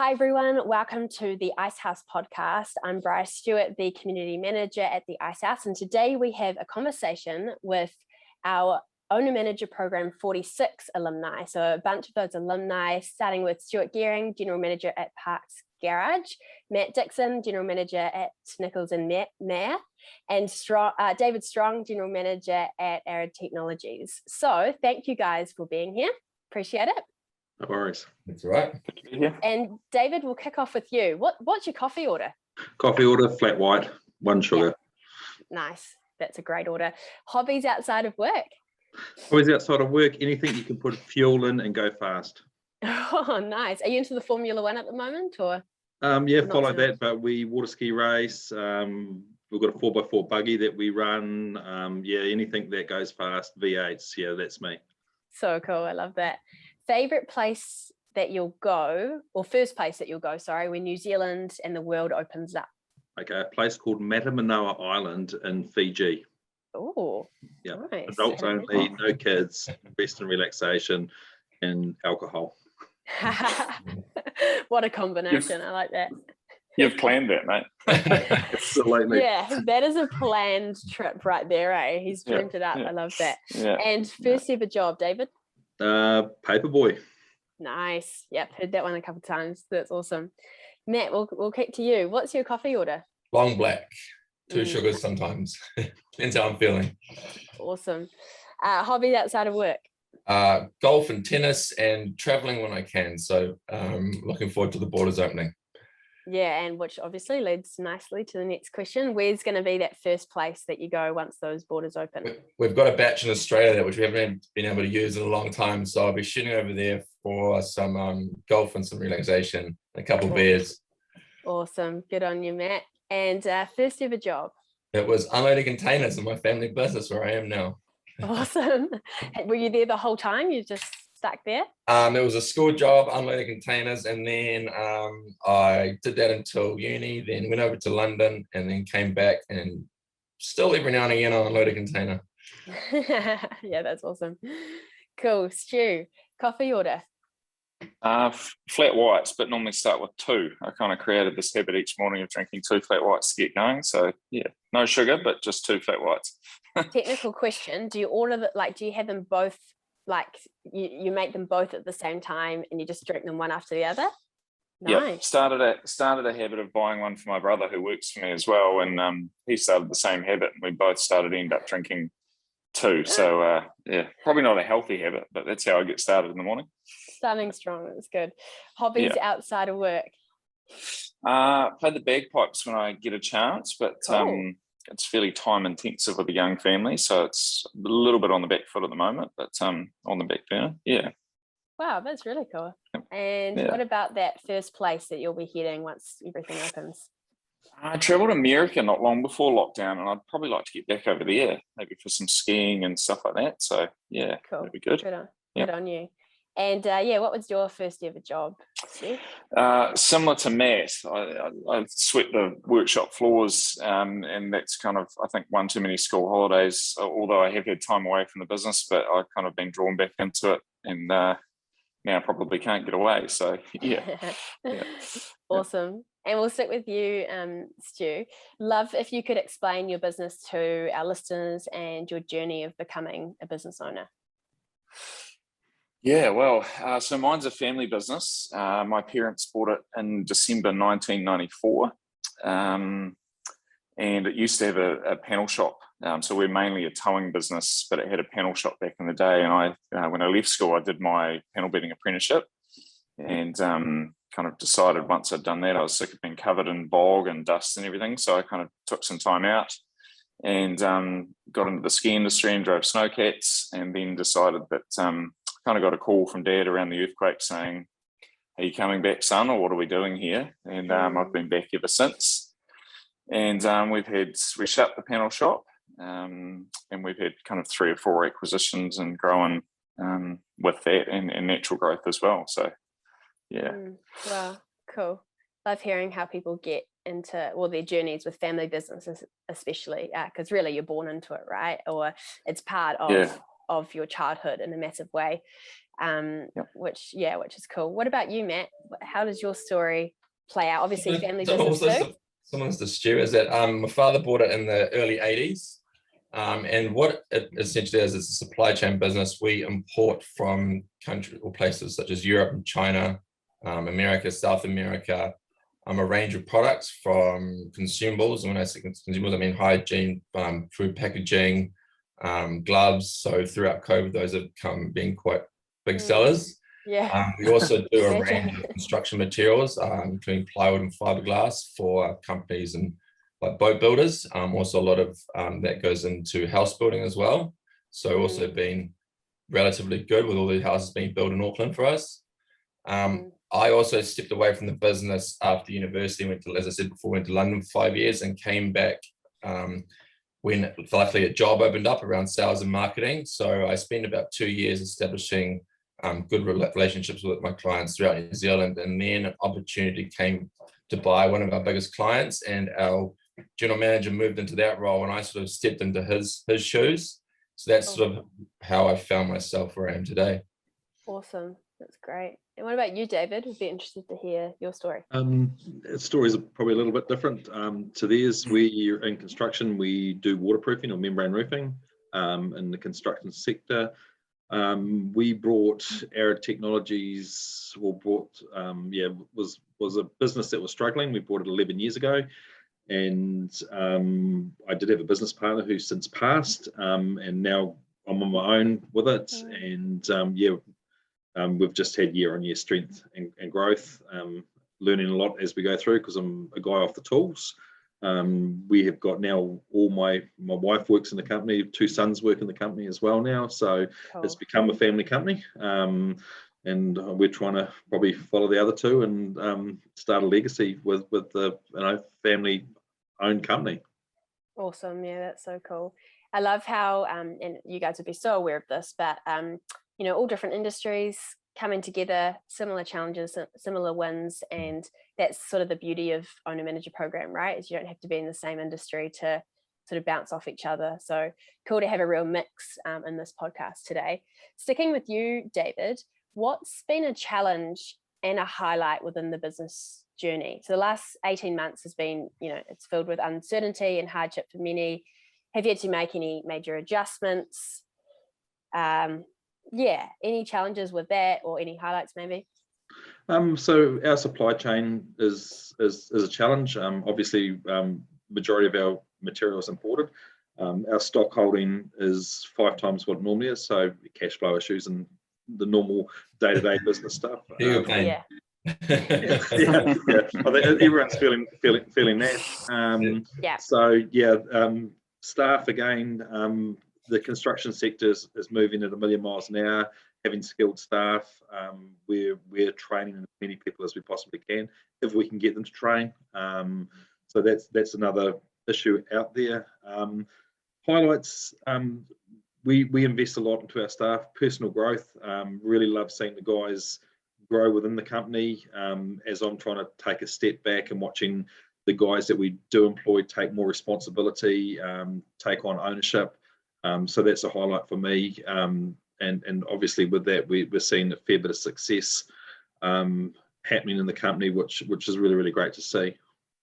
Hi everyone, welcome to the Icehouse podcast. I'm Bryar Stewart, the community manager at the Icehouse, and today we have a conversation with our owner manager program 46 alumni. So a bunch of those alumni, starting with Stuart Gerring, general manager at Parks Garage, Matt Dixon, general manager at Nicholls Maher, and David Strong, general manager at Arid Technologies. So thank you guys for being here. Appreciate it. No worries. That's all right. Good to be here. And David, we'll kick off with you. What's your coffee order? Coffee order, flat white, 1 sugar. Yeah. Nice. That's a great order. Hobbies outside of work? Always outside of work, anything you can put fuel in and go fast. Oh, nice. Are you into the Formula One at the moment, or? Yeah, follow that, but we water ski race. We've got a 4x4 buggy that we run. Yeah, anything that goes fast, V8s, yeah, that's me. So cool. I love that. Favorite place that you'll go, or first place that you'll go, sorry, when New Zealand and the world opens up? Okay, a place called Matamanoa Island in Fiji. Oh, yeah, nice. Adults only, no kids, rest and relaxation, and alcohol. What a combination. I like that. You've planned that, mate. Absolutely. Yeah, that is a planned trip right there, eh? He's dreamt it up. I love that. Yeah. And first ever job, David? Paperboy. Nice. Yep, heard that one a couple of times. That's awesome. Matt, we'll kick to you. What's your coffee order? Long black, 2 sugars sometimes. Depends how I'm feeling. Awesome. Hobbies outside of work? Golf and tennis and traveling when I can. So looking forward to the borders opening. Yeah, and which obviously leads nicely to the next question. Where's going to be that first place that you go once those borders open? We've got a batch in Australia which we haven't been able to use in a long time. So I'll be shooting over there for some golf and some relaxation, a couple of beers. Awesome. Good on you, Matt. And first ever job? It was unloading containers in my family business where I am now. Awesome. Were you there the whole time? You just stuck there? It was a school job, unloading containers, and then I did that until uni, then went over to London and then came back, and still every now and again I'll unload a container. Yeah, that's awesome. Cool. Stu, coffee order? Flat whites, but normally start with 2. I kind of created this habit each morning of drinking 2 flat whites to get going. So yeah, no sugar, but just 2 flat whites. Technical question: do you order that? Do you have them both? You make them both at the same time and you just drink them one after the other? Nice. Yeah, started a habit of buying one for my brother who works for me as well, and he started the same habit, and we both end up drinking 2. So yeah, probably not a healthy habit, but that's how I get started in the morning. Starting strong. That's good. Hobbies outside of work? Play the bagpipes when I get a chance, but cool. It's fairly time intensive with a young family, so it's a little bit on the back foot at the moment, but on the back burner. Yeah. Wow, that's really cool. And what about that first place that you'll be heading once everything opens? I travelled to America not long before lockdown, and I'd probably like to get back over there, maybe for some skiing and stuff like that. So yeah, cool. That'd be good. Good on you. And what was your first ever job? Similar to Matt, I swept the workshop floors, and that's kind of, I think, one too many school holidays, although I have had time away from the business, but I've kind of been drawn back into it, and now I probably can't get away. So yeah. Awesome. And we'll stick with you, Stu. Love if you could explain your business to our listeners and your journey of becoming a business owner. Yeah, well, so mine's a family business. My parents bought it in December 1994, and it used to have a panel shop. So we're mainly a towing business, but it had a panel shop back in the day. And when I left school, I did my panel beating apprenticeship, and kind of decided once I'd done that, I was sick of being covered in bog and dust and everything. So I kind of took some time out and got into the ski industry and drove snowcats, and then decided that kind of got a call from Dad around the earthquake saying, "Are you coming back, son, or what are we doing here?" And I've been back ever since. And we shut the panel shop, and we've had kind of 3 or 4 acquisitions and growing with that and natural growth as well. So yeah. Wow, cool. Love hearing how people get into their journeys with family businesses, especially because really you're born into it, right? Or it's part of of your childhood in a massive way, which is cool. What about you, Matt? How does your story play out? Obviously, family business too. Someone's the Stu is that my father bought it in the early 80s. And what it essentially is a supply chain business. We import from countries or places such as Europe and China, America, South America, a range of products from consumables. And when I say consumables, I mean hygiene, food packaging, gloves. So throughout COVID, those have being quite big sellers. We also do a range of construction materials, including plywood and fiberglass for companies and like boat builders. Also a lot of that goes into house building as well. So also been relatively good with all the houses being built in Auckland for us. I also stepped away from the business after university, as I said before, went to London for 5 years and came back when luckily a job opened up around sales and marketing. So I spent about 2 years establishing good relationships with my clients throughout New Zealand. And then an opportunity came to buy one of our biggest clients, and our general manager moved into that role, and I sort of stepped into his shoes. So that's sort of how I found myself where I am today. Awesome. That's great. And what about you, David? We'd be interested to hear your story. Stories are probably a little bit different to theirs. We're in construction. We do waterproofing or membrane roofing in the construction sector. We brought Arid Technologies, was a business that was struggling. We bought it 11 years ago. And I did have a business partner who's since passed, and now I'm on my own with it. And we've just had year-on-year strength and growth, learning a lot as we go through, because I'm a guy off the tools. We have got now my wife works in the company, 2 sons work in the company as well now. So it's become a family company. And we're trying to probably follow the other 2 and start a legacy with the family-owned company. Awesome. Yeah, that's so cool. I love how, and you guys would be so aware of this, but all different industries coming together, similar challenges, similar wins, and that's sort of the beauty of owner manager program, right? Is you don't have to be in the same industry to sort of bounce off each other. So cool to have a real mix in this podcast today. Sticking with you, David, what's been a challenge and a highlight within the business journey? So the last 18 months has been, it's filled with uncertainty and hardship for many. Have you had to make any major adjustments? Any challenges with that, or any highlights maybe? So our supply chain is a challenge. Obviously, majority of our material is imported. Our stock holding is 5 times what it normally is, so cash flow issues and the normal day-to-day business stuff. Yeah. I think everyone's feeling that. Staff again. The construction sector is moving at 1,000,000 miles an hour. Having skilled staff, we're training as many people as we possibly can, if we can get them to train. So that's another issue out there. Highlights. We invest a lot into our staff. Personal growth. Really love seeing the guys grow within the company. As I'm trying to take a step back and watching the guys that we do employ take more responsibility, take on ownership. So that's a highlight for me. And obviously with that, we're seeing a fair bit of success happening in the company, which is really, really great to see.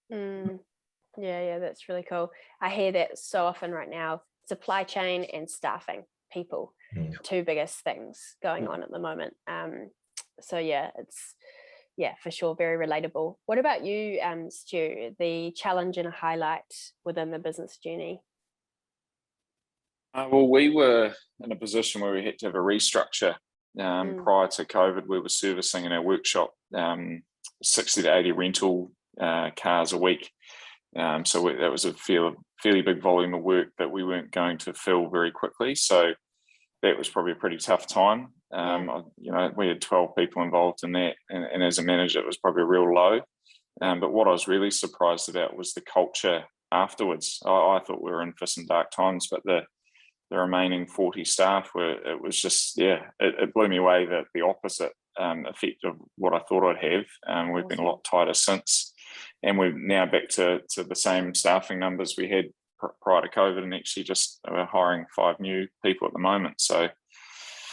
Yeah, that's really cool. I hear that so often right now. Supply chain and staffing, people, 2 biggest things going on at the moment. It's for sure very relatable. What about you, Stu? The challenge and a highlight within the business journey? Well, we were in a position where we had to have a restructure. Prior to COVID, we were servicing in our workshop 60 to 80 rental cars a week. So that was a fairly big volume of work that we weren't going to fill very quickly. So that was probably a pretty tough time. We had 12 people involved in that, and as a manager, it was probably a real low. But what I was really surprised about was the culture afterwards. I thought we were in for some dark times, but the remaining 40 staff it blew me away that the opposite effect of what I thought I'd have. We've been a lot tighter since, and we're now back to the same staffing numbers we had prior to COVID, and actually just we're hiring 5 new people at the moment. So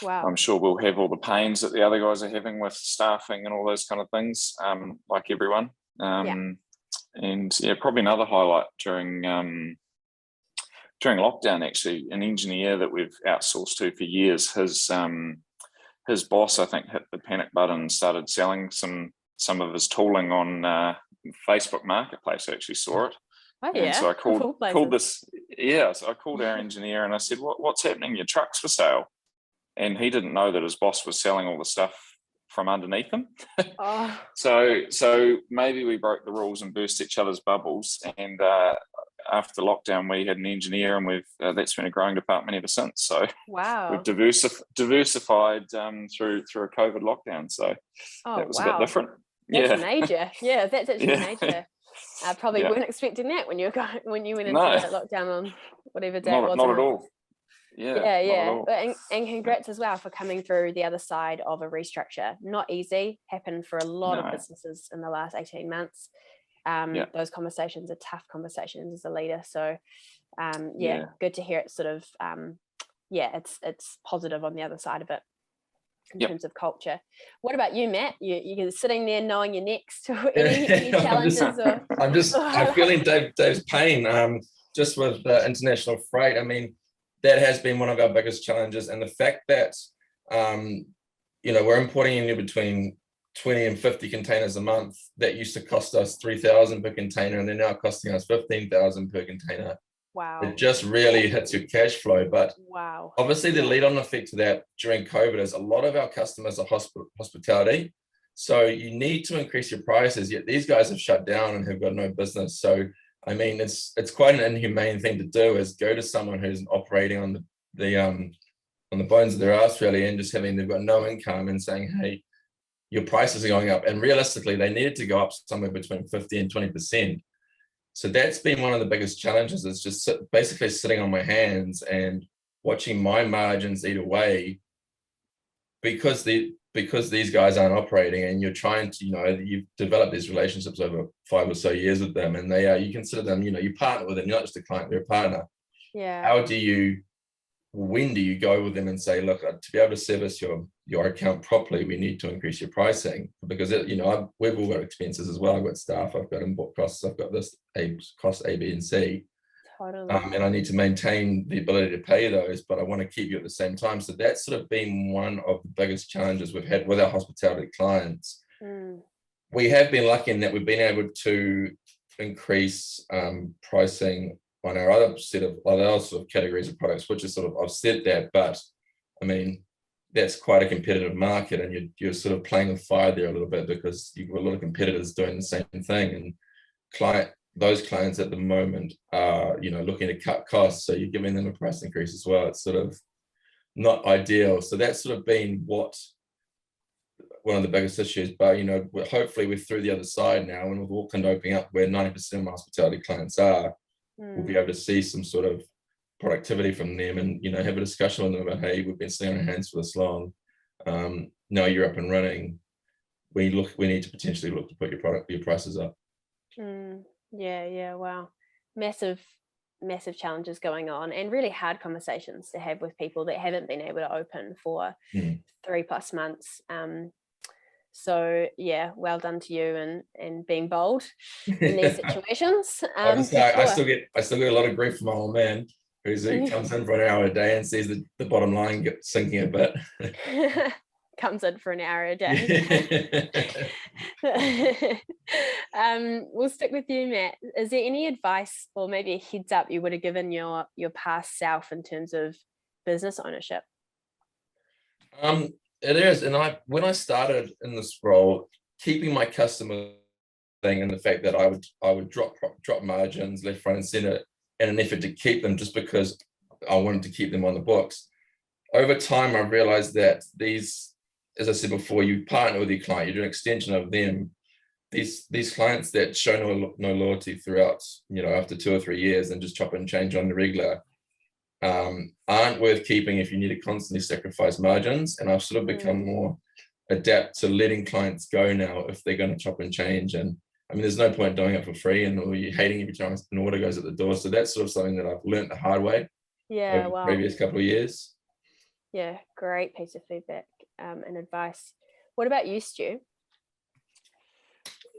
Wow. I'm sure we'll have all the pains that the other guys are having with staffing and all those kind of things, like everyone. And yeah, probably another highlight during lockdown, actually, an engineer that we've outsourced to for years, his boss, I think, hit the panic button and started selling some of his tooling on Facebook Marketplace. I actually saw it. Oh, yeah. And so I called this. Yeah, so I called our engineer and I said, "What's happening? Your truck's for sale." And he didn't know that his boss was selling all the stuff from underneath him. Oh. So maybe we broke the rules and burst each other's bubbles. And after lockdown, we had an engineer, and that's been a growing department ever since. So wow, we've diversified through a COVID lockdown. So that was a bit different. That's major. Yeah, that's actually major. I probably weren't expecting that when you went into that lockdown on whatever day it was. Not at all. Yeah. And congrats as well for coming through the other side of a restructure. Not easy. Happened for a lot of businesses in the last 18 months. Those conversations are tough conversations as a leader. So good to hear it sort of it's positive on the other side of it in terms of culture. What about you, Matt? You're sitting there knowing you're next. Any challenges? I'm feeling Dave's pain just with the international freight. I mean, that has been one of our biggest challenges, and the fact that we're importing in between 20 and 50 containers a month that used to cost us 3,000 per container, and they're now costing us 15,000 per container. Wow. It just really hits your cash flow. But obviously the lead-on effect to that during COVID is a lot of our customers are hospitality. So you need to increase your prices, yet these guys have shut down and have got no business. So I mean, it's quite an inhumane thing to do, is go to someone who's operating on the bones of their ass really, and just they've got no income, and saying, hey, your prices are going up. And realistically, they needed to go up somewhere between 50 and 20%. So that's been one of the biggest challenges, is just basically sitting on my hands and watching my margins eat away because these guys aren't operating, and you're trying to, you've developed these relationships over 5 or so years with them, and you consider them, you partner with them, you're not just a client, you're a partner. Yeah. When do you go with them and say, look, to be able to service your account properly, we need to increase your pricing, because we've all got expenses as well. I've got staff, I've got import costs, I've got this cost A, B, and C. Totally. And I need to maintain the ability to pay those, but I want to keep you at the same time. So that's sort of been one of the biggest challenges we've had with our hospitality clients. We have been lucky in that we've been able to increase pricing on our other sort of categories of products, which is sort of offset that. But I mean, that's quite a competitive market, and you're sort of playing with fire there a little bit, because you've got a lot of competitors doing the same thing, and those clients at the moment are, looking to cut costs. So you're giving them a price increase as well. It's sort of not ideal. So that's sort of been one of the biggest issues. But, hopefully we're through the other side now, and with Auckland opening up where 90% of my hospitality clients are, we'll be able to see some sort of productivity from them, and, have a discussion with them about, hey, we've been sitting on our hands for this long. Now you're up and running. We need to potentially look to put your prices up. Yeah. Wow. Massive challenges going on, and really hard conversations to have with people that haven't been able to open for 3+ months. So yeah, well done to you and being bold in these situations. I still get a lot of grief from my old man, who comes in for an hour a day and sees the bottom line sinking a bit. Comes in for an hour a day. We'll stick with you, Matt. Is there any advice or maybe a heads up you would have given your past self in terms of business ownership? It is, and when I started in this role, keeping my customer thing, and the fact that I would drop margins left, right, and center in an effort to keep them, just because I wanted to keep them on the books. Over time, I realized that these, as I said before, you partner with your client, you're an extension of them. These clients that show no loyalty throughout, after 2 or 3 years and just chop and change on the regular, aren't worth keeping if you need to constantly sacrifice margins. And I've sort of become more adept to letting clients go now if they're going to chop and change. And I mean, there's no point doing it for free, or you're hating every time an order goes at the door. So that's sort of something that I've learned the hard way Yeah, over wow. the previous couple of years. Yeah, great piece of feedback and advice. What about you, Stu?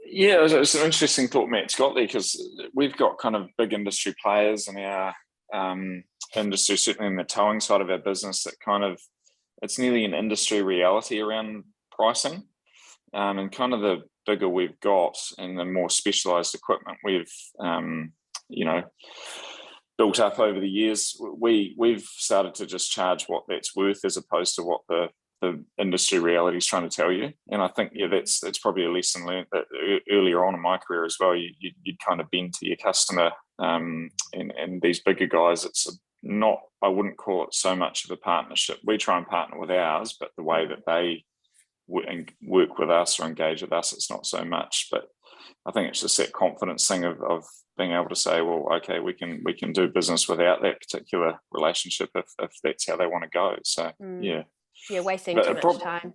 Yeah, it's an interesting thought Matt's got there, because we've got kind of big industry players in our industry, certainly in the towing side of our business, that kind of, it's nearly an industry reality around pricing. And kind of the bigger we've got and the more specialized equipment we've, built up over the years, we've started to just charge what that's worth as opposed to what the industry reality is trying to tell you. And I think, that's probably a lesson learned that earlier on in my career as well. You'd kind of bend to your customer, and these bigger guys, it's not, I wouldn't call it so much of a partnership. We try and partner with ours, but the way that they work with us or engage with us, it's not so much. But I think it's just that confidence thing of being able to say, well, okay, we can do business without that particular relationship if that's how they want to go. So You're wasting too much time.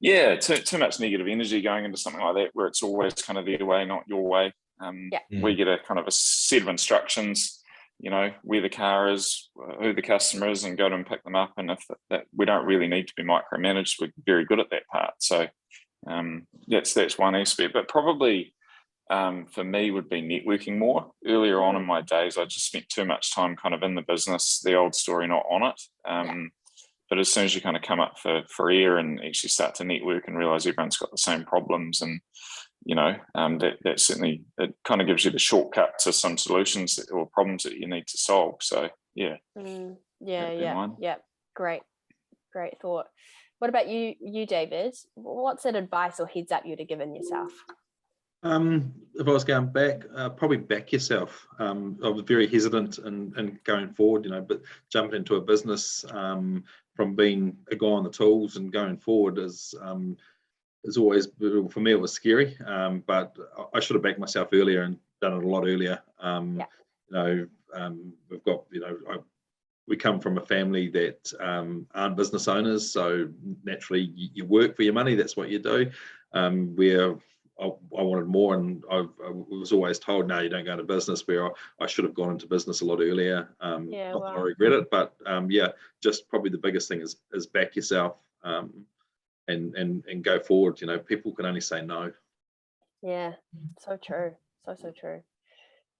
Yeah, too much negative energy going into something like that, where it's always kind of their way, not your way. We get a kind of a set of instructions, where the car is, who the customer is, and go to and pick them up. And if that, we don't really need to be micromanaged, we're very good at that part. So that's one aspect. But probably for me would be networking more. Earlier on in my days, I just spent too much time kind of in the business, the old story, not on it. But as soon as you kind of come up for air and actually start to network and realize everyone's got the same problems, and that certainly, it kind of gives you the shortcut to some solutions or problems that you need to solve. So yeah. Great thought. What about you, David? What's that advice or heads up you'd have given yourself? If I was going back, probably back yourself. I was very hesitant in going forward, but jumping into a business from being a guy on the tools and going forward is always, for me, it was scary. But I should have backed myself earlier and done it a lot earlier. We've got, we come from a family that aren't business owners, so naturally you work for your money. That's what you do. Where I wanted more, and I was always told, no, you don't go into business, where I should have gone into business a lot earlier. Not that I regret it, but just probably the biggest thing is back yourself and go forward. People can only say no. Yeah, so true. So true.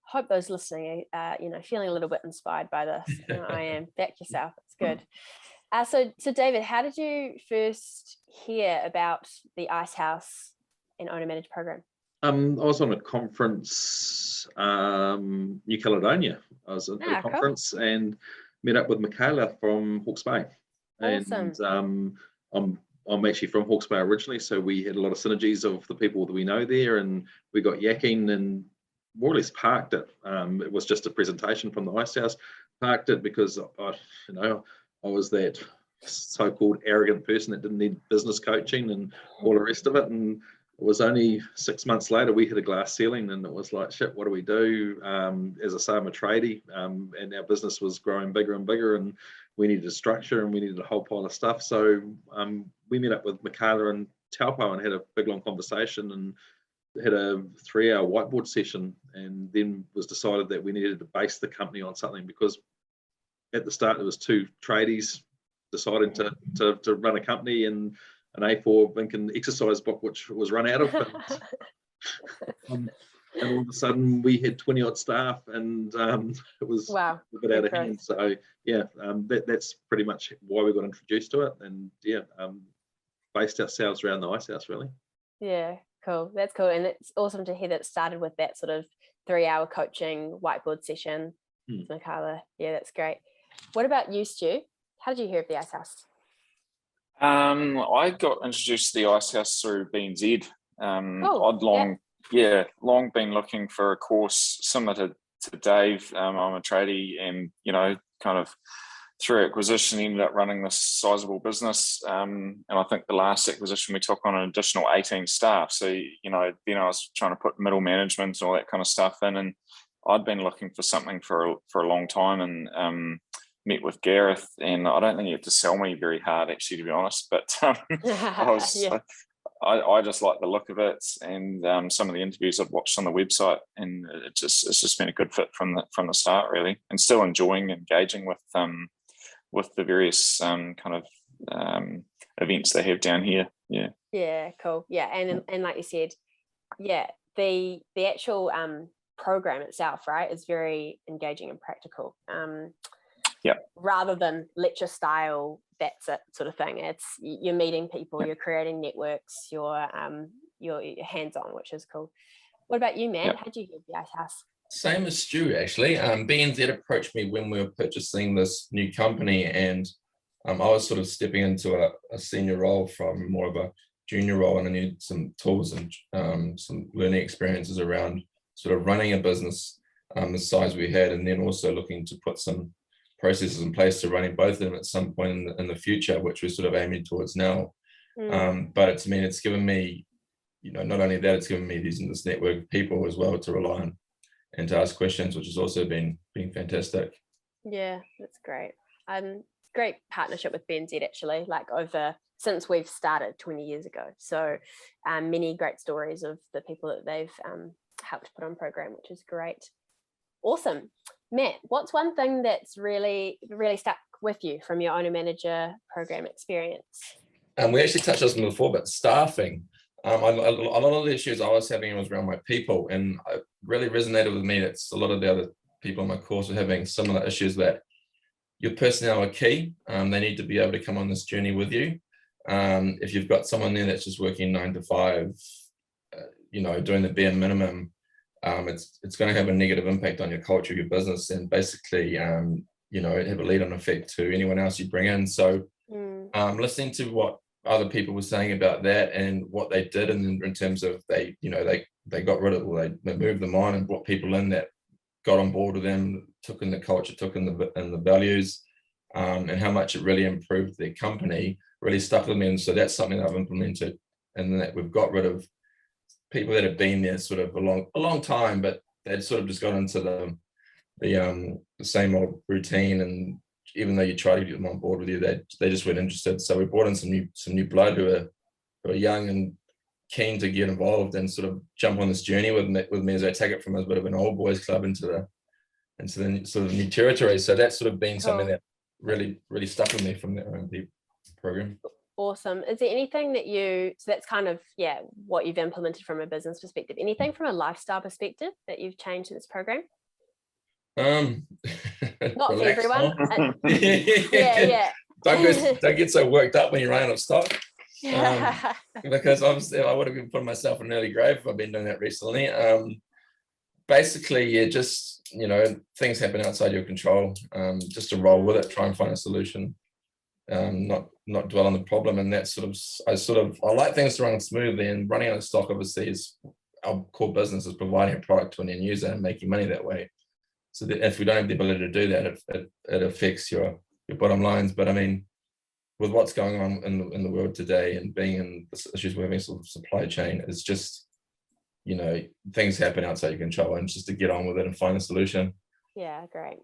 Hope those listening are, feeling a little bit inspired by this. I am. Back yourself. It's good. So David, how did you first hear about the Icehouse and Owner Managed program? I was on a conference, New Caledonia. I was at a conference and met up with Michaela from Hawke's Bay. Awesome. And I'm actually from Hawke's Bay originally, so we had a lot of synergies of the people that we know there, and we got yakking and more or less parked it. It was just a presentation from the Icehouse. Parked it because I was that so-called arrogant person that didn't need business coaching and all the rest of it. And it was only 6 months later we hit a glass ceiling, and it was like, shit, what do we do? As I say, I'm a tradie, and our business was growing bigger and bigger, and we needed a structure and we needed a whole pile of stuff. So we met up with Michaela and Taupo and had a big long conversation and had a 3-hour whiteboard session, and then was decided that we needed to base the company on something, because at the start there was 2 tradies deciding to run a company, and an A4 Lincoln exercise book which was run out of, and all of a sudden we had 20 odd staff, and it was a bit out of hand. So that's pretty much why we got introduced to it, and based ourselves around the Icehouse, really. Yeah, cool. That's cool. And it's awesome to hear that it started with that sort of 3-hour coaching whiteboard session with Michaela. Yeah, that's great. What about you, Stu? How did you hear of the Icehouse? I got introduced to the Icehouse through BNZ. I'd long been looking for a course similar to Dave. I'm a tradie, and kind of through acquisition ended up running this sizable business. And I think the last acquisition we took on an additional 18 staff. So then I was trying to put middle management and all that kind of stuff in, and I'd been looking for something for a long time, and met with Gareth, and I don't think he had to sell me very hard, actually, to be honest. But I just like the look of it, and some of the interviews I've watched on the website, and it's just been a good fit from the start, really, and still enjoying engaging with the various kind of events they have down here. Yeah, cool. Yeah, and like you said, yeah, the actual program itself, right, is very engaging and practical. Rather than lecture style, that's it sort of thing. It's you're meeting people, you're creating networks, you're hands-on, which is cool. What about you, Matt? How'd you get the Icehouse? Same as Stu, actually. BNZ approached me when we were purchasing this new company, and I was sort of stepping into a senior role from more of a junior role, and I needed some tools and some learning experiences around sort of running a business the size we had, and then also looking to put some processes in place to running both of them at some point in the future, which we're sort of aiming towards now. But it's given me, not only that, it's given me this network of people as well to rely on and to ask questions, which has also been fantastic. Yeah, that's great. Great partnership with BNZ, actually, since we've started 20 years ago. So many great stories of the people that they've helped put on program, which is great. Awesome. Matt, what's one thing that's really, really stuck with you from your owner manager program experience? We actually touched on this before, but staffing. A lot of the issues I was having was around my people, and it really resonated with me. It's a lot of the other people in my course are having similar issues, that your personnel are key. They need to be able to come on this journey with you. If you've got someone there that's just working 9 to 5, doing the bare minimum, it's going to have a negative impact on your culture of your business, and basically, have a lead-on effect to anyone else you bring in. So, listening to what other people were saying about that and what they did, and in terms of they got rid of, they moved them on and brought people in that got on board with them, took in the culture, took in the values, and how much it really improved their company, really stuck with me. And so that's something that I've implemented, and that we've got rid of people that have been there sort of a long time, but they'd sort of just got into the same old routine, and even though you try to get them on board with you, they just weren't interested. So we brought in some new blood who are young and keen to get involved and sort of jump on this journey with me as I take it from a bit of an old boys club into the sort of new territory. So that's sort of been something that really, really stuck with me from the OMP program. Awesome. Is there anything that so that's kind of, what you've implemented from a business perspective, anything from a lifestyle perspective that you've changed in this program? Not for everyone. Yeah. Don't get so worked up when you run out of stock. Because obviously I would have been putting myself in an early grave if I've been doing that recently. Basically, things happen outside your control. Just to roll with it, try and find a solution. Not dwell on the problem, and that I like things to run smoothly, and running out of stock obviously is our core business, is providing a product to an end user and making money that way. So that if we don't have the ability to do that, it affects your bottom lines. But I mean, with what's going on in the world today, and being in the issues we're having, sort of supply chain, it's just, things happen outside your control, and just to get on with it and find a solution. Yeah, great.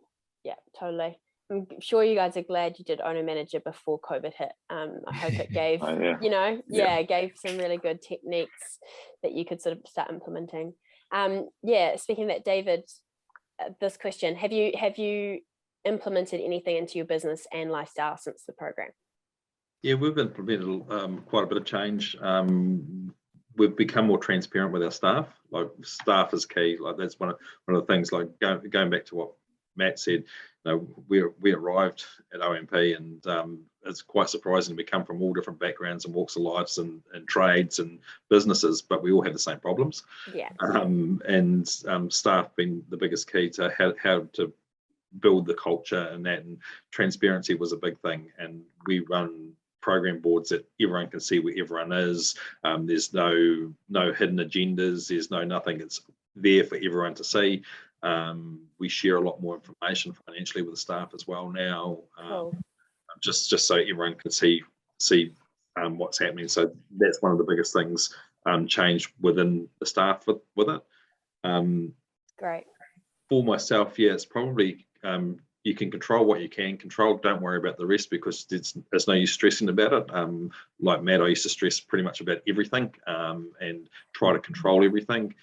Yeah, totally. I'm sure you guys are glad you did owner manager before COVID hit. I hope it gave, gave some really good techniques that you could sort of start implementing. Speaking of that, David, this question, have you implemented anything into your business and lifestyle since the program? Yeah, we've implemented quite a bit of change. We've become more transparent with our staff. Like, staff is key. Like, that's one of the things. Like, going back to what Matt said, we arrived at OMP, and it's quite surprising. We come from all different backgrounds and walks of lives and trades and businesses, but we all have the same problems. Yeah. Staff being the biggest key to how to build the culture, and transparency was a big thing. And we run program boards that everyone can see where everyone is. There's no hidden agendas. There's nothing. It's there for everyone to see. We share a lot more information financially with the staff as well now, just so everyone can see what's happening. So that's one of the biggest things changed within the staff with it. Great. For myself, it's probably you can control what you can control. Don't worry about the rest, because there's no use stressing about it. Like Matt, I used to stress pretty much about everything and try to control everything.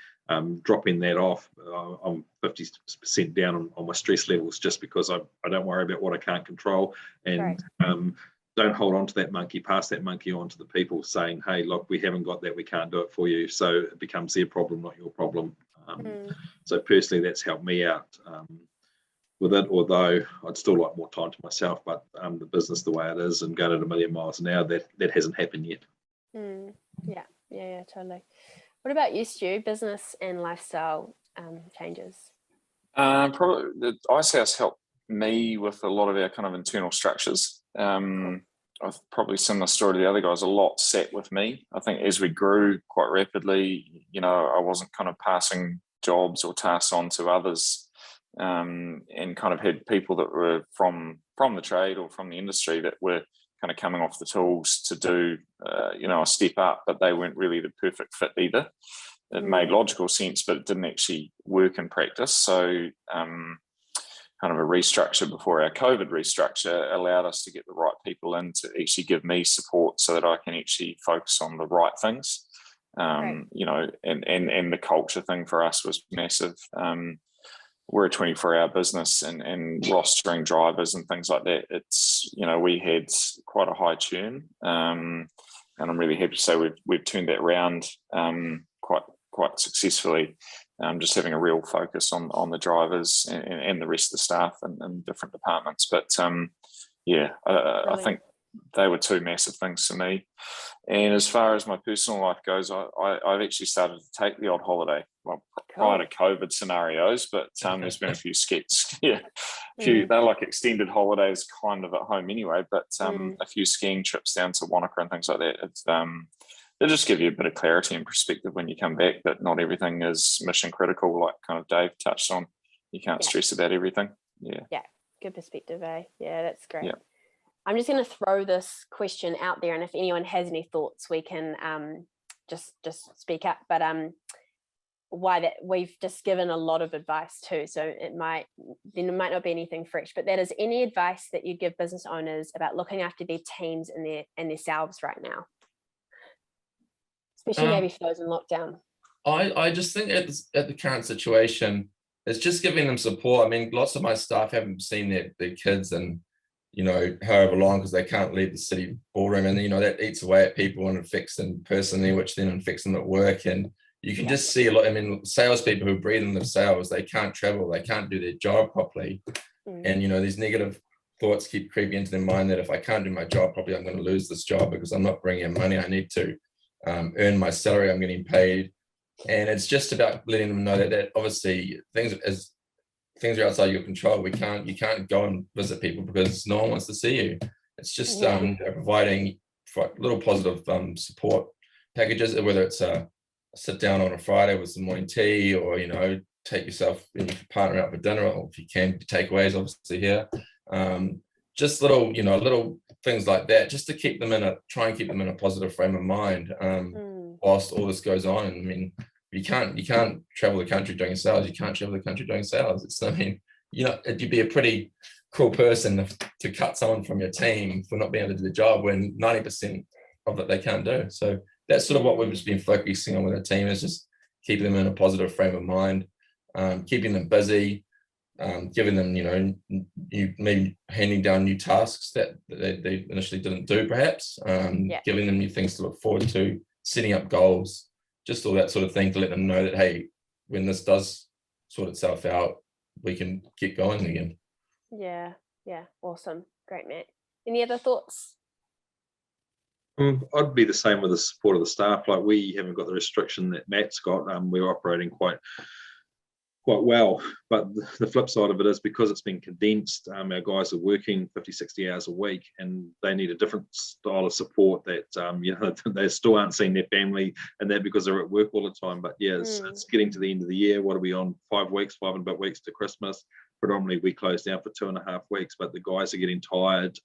Dropping that off, I'm 50% down on my stress levels, just because I don't worry about what I can't control. And don't hold on to that monkey. Pass that monkey on to the people, saying, hey, look, we haven't got that, we can't do it for you. So it becomes their problem, not your problem. So personally, that's helped me out with it, although I'd still like more time to myself. But the business the way it is and going at 1,000,000 miles an hour, that hasn't happened yet. Yeah, totally. What about you, Stu? Business and lifestyle changes? Probably the Icehouse helped me with a lot of our kind of internal structures. I've probably similar story to the other guys. A lot sat with me. I think as we grew quite rapidly, I wasn't kind of passing jobs or tasks on to others, and kind of had people that were from the trade or from the industry that were kind of coming off the tools to do, a step up, but they weren't really the perfect fit either. It made logical sense, but it didn't actually work in practice. So kind of a restructure before our COVID restructure allowed us to get the right people in to actually give me support so that I can actually focus on the right things. And the culture thing for us was massive. We're a 24-hour business, and rostering drivers and things like that. It's, we had quite a high churn, and I'm really happy to say we've turned that around quite successfully. Just having a real focus on the drivers and the rest of the staff and different departments. But I think they were two massive things for me. And as far as my personal life goes, I've actually started to take the odd holiday. Well, prior to COVID scenarios, but there's been a few skits. They're like extended holidays kind of at home anyway, but a few skiing trips down to Wanaka and things like that. It's they just give you a bit of clarity and perspective when you come back, that not everything is mission critical, like kind of Dave touched on. You can't stress about everything. Yeah, good perspective, eh? Yeah, that's great. Yeah. I'm just going to throw this question out there, and if anyone has any thoughts, we can just speak up. But why that we've just given a lot of advice too, so there might not be anything fresh, but that is any advice that you give business owners about looking after their teams and their selves right now, especially maybe for those in lockdown. I just think at the current situation, it's just giving them support. I mean, lots of my staff haven't seen their kids and however long, because they can't leave the city ballroom, and that eats away at people and affects them personally, which then affects them at work. And you can just see a lot. I mean, salespeople who breathe in themselves, they can't travel, they can't do their job properly, and these negative thoughts keep creeping into their mind that if I can't do my job properly, I'm going to lose this job because I'm not bringing in money. I need to earn my salary. I'm getting paid, and it's just about letting them know that obviously things are outside your control. You can't go and visit people because no one wants to see you. It's just providing little positive support packages, whether it's a sit down on a Friday with some morning tea, or take yourself and your partner out for dinner, or if you can, takeaways obviously here. Just little things like that, just to keep them in a positive frame of mind whilst all this goes on. And I mean, you can't travel the country doing sales. You can't travel the country doing sales. You'd be a pretty cruel person to cut someone from your team for not being able to do the job when 90% of it they can't do. So that's sort of what we've just been focusing on with our team, is just keeping them in a positive frame of mind, keeping them busy, giving them, maybe handing down new tasks that they initially didn't do, perhaps, giving them new things to look forward to, setting up goals, just all that sort of thing to let them know that, hey, when this does sort itself out, we can keep going again. Yeah, awesome. Great, Matt. Any other thoughts? I'd be the same with the support of the staff. Like, we haven't got the restriction that Matt's got. We're operating quite well, but the flip side of it is, because it's been condensed, our guys are working 50-60 hours a week, and they need a different style of support that they still aren't seeing their family and that, because they're at work all the time. But it's getting to the end of the year. What are we on? 5 and a bit weeks to Christmas. Predominantly we close down for 2.5 weeks, but the guys are getting tired.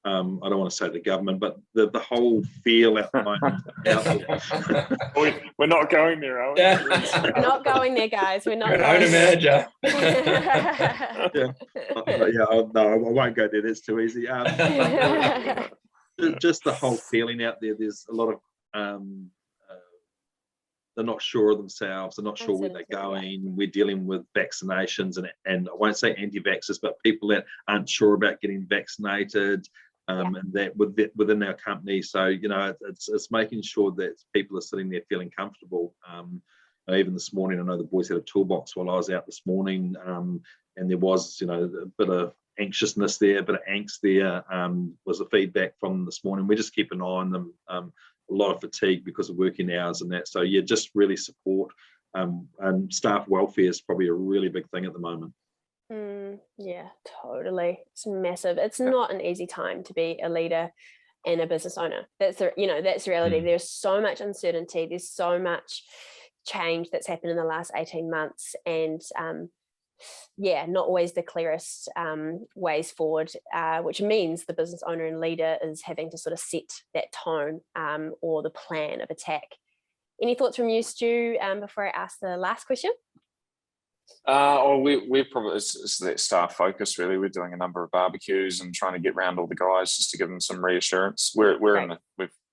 I don't want to say the government, but the whole feel at the moment out there. We're not going there, are we? We're not going there, guys. We're not You're an going owner manager. No, I won't go there. That's too easy. Just the whole feeling out there. There's a lot of they're not sure of themselves. They're not sure where they're going. We're dealing with vaccinations and I won't say anti-vaxxers, but people that aren't sure about getting vaccinated. And that within our company. So, it's making sure that people are sitting there feeling comfortable. Even this morning, I know the boys had a toolbox while I was out this morning, and there was, a bit of anxiousness there, a bit of angst there, was the feedback from them this morning. We just keep an eye on them, a lot of fatigue because of working hours and that. So, just really support, and staff welfare is probably a really big thing at the moment. Yeah, totally. It's massive. It's not an easy time to be a leader and a business owner. That's reality. There's so much uncertainty. There's so much change that's happened in the last 18 months, and not always the clearest ways forward, which means the business owner and leader is having to sort of set that tone or the plan of attack. Any thoughts from you, Stu, before I ask the last question? We're probably, it's that staff focus really. We're doing a number of barbecues and trying to get around all the guys just to give them some reassurance. We've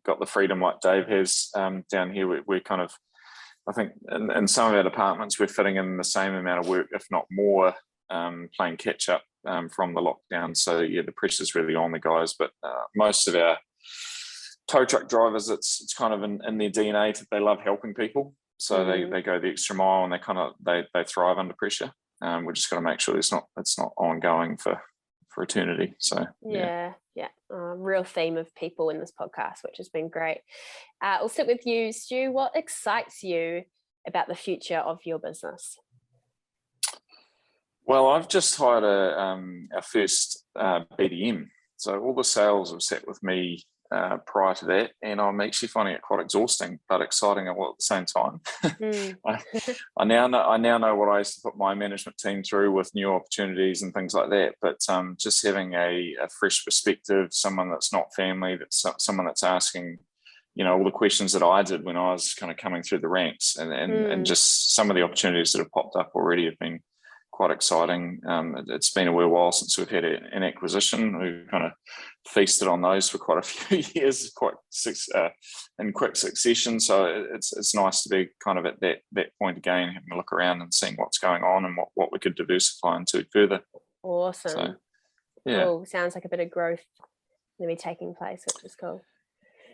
got the freedom like Dave has down here. We're kind of, I think in some of our departments, we're fitting in the same amount of work, if not more, playing catch up from the lockdown. So the pressure's really on the guys, but most of our tow truck drivers, it's kind of in their DNA that they love helping people. So they go the extra mile, and they thrive under pressure. We're just got to make sure it's not ongoing for eternity. So real theme of people in this podcast, which has been great. I'll sit with you, Stu. What excites you about the future of your business? Well, I've just hired our first BDM. So all the sales have sat with me prior to that, and I'm actually finding it quite exhausting but exciting all at the same time. I now know what I used to put my management team through with new opportunities and things like that, but just having a fresh perspective, someone that's not family, that's someone that's asking all the questions that I did when I was kind of coming through the ranks, and just some of the opportunities that have popped up already have been quite exciting. It's been a while since we've had an acquisition. We've kind of feasted on those for quite a few years, in quick succession. So it's nice to be kind of at that point again, having a look around and seeing what's going on and what we could diversify into further. Awesome. So, cool. Sounds like a bit of growth going to be taking place, which is cool.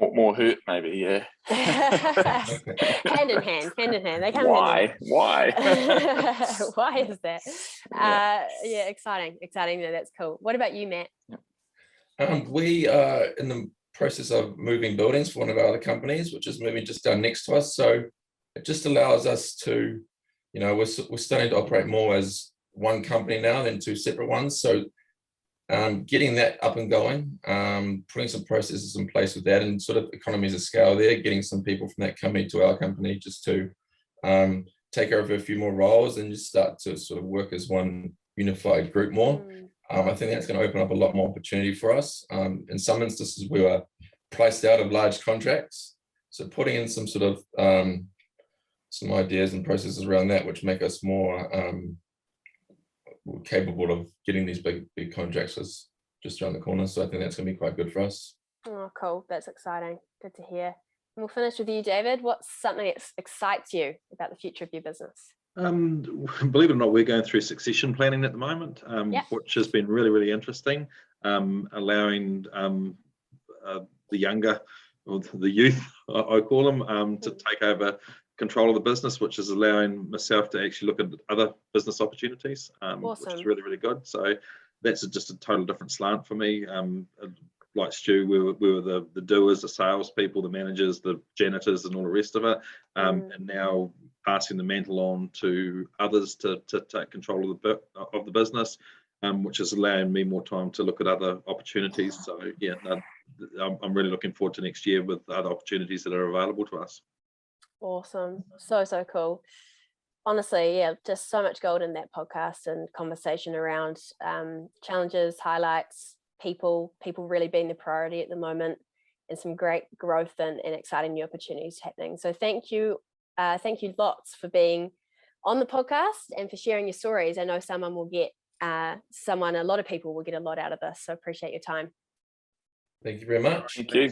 More hurt, maybe, yeah. hand in hand. They come Why? Why is that? Exciting. No, that's cool. What about you, Matt? We are in the process of moving buildings for one of our other companies, which is moving just down next to us. So it just allows us to, we're starting to operate more as one company now than two separate ones. So getting that up and going, putting some processes in place with that, and sort of economies of scale there, getting some people from that company to our company just to take over a few more roles and just start to sort of work as one unified group more. I think that's going to open up a lot more opportunity for us. In some instances, we were priced out of large contracts. So putting in some sort of some ideas and processes around that, which make us more capable of getting these big contracts is just around the corner. So I think that's going to be quite good for us. Oh, cool. That's exciting. Good to hear. And we'll finish with you, David. What's something that excites you about the future of your business? Believe it or not, we're going through succession planning at the moment, which has been really, really interesting, allowing the younger, or the youth, I call them, to take over control of the business, which is allowing myself to actually look at other business opportunities, Awesome. which is really, really good. So that's just a total different slant for me. Like Stu, we were the doers, the salespeople, the managers, the janitors, and all the rest of it. And now passing the mantle on to others to take control of the business, which is allowing me more time to look at other opportunities. So I'm really looking forward to next year with other opportunities that are available to us. Awesome. So cool. Honestly, just so much gold in that podcast and conversation around challenges, highlights, people really being the priority at the moment, and some great growth and exciting new opportunities happening. So thank you lots for being on the podcast and for sharing your stories. I know a lot of people will get a lot out of this, so appreciate your time. Thank you very much. Thank you.